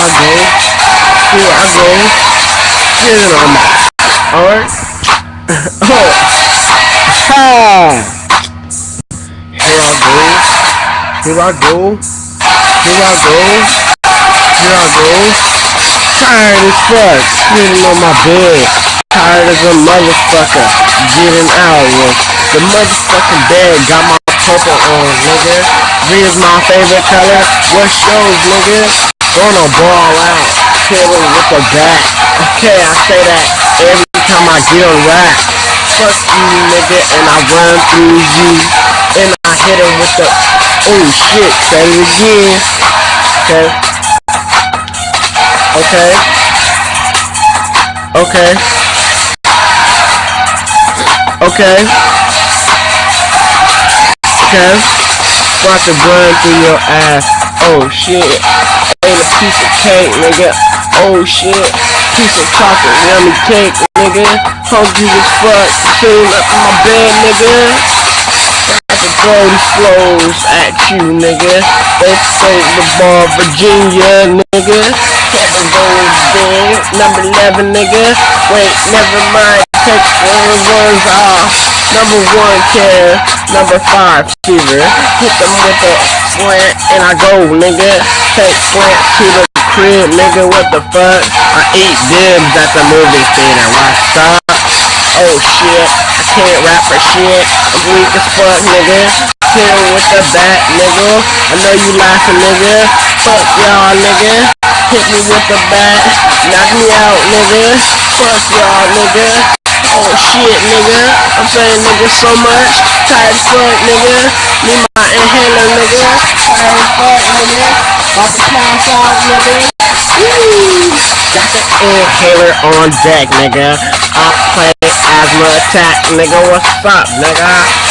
I go. Here I go. Get it on my. Alright. Oh. Ha! Here I go. Here I go. Here I go. Here I go. Tired as fuck. Sitting on my bed. Tired as a motherfucker. Getting out, yo. The motherfucking bed got my purple on, nigga. Red's my favorite color. What shows, nigga? Gonna ball out. Killing with the bat. Okay, I say that every time I get a rap. Fuck you, nigga, and I run through you. And I hit him with the, oh shit, say it again. Okay. Okay. Okay. Okay. Okay. About to run through your ass. Oh shit. Ate a piece of cake, nigga. Oh shit. Piece of chocolate yummy cake, nigga. Hungry as fuck. Sitting up in my bed, nigga. About to throw these flows at you, nigga. They say the ball, Virginia, nigga. Kevin goes big. Number 11, nigga. Wait, never mind. Take ones off. Number 1 care. Number 5 receiver. Hit them with a slant and I go, nigga. Take slant to the crib, nigga. What the fuck? I eat dibs at the movie theater. What's up? Oh shit, I can't rap for shit. I'm weak as fuck, nigga. Kill with the bat, nigga. I know you laughing, nigga. Fuck y'all, nigga. Hit me with the bat. Knock me out, nigga. Fuck y'all, nigga. Oh shit, nigga. I'm saying nigga so much. Tired as fuck, nigga. Need my inhaler, nigga. Tired as fuck, nigga. About to pass out, nigga. Woo! Got the inhaler on deck, nigga. I play asthma attack, nigga. What's up, nigga?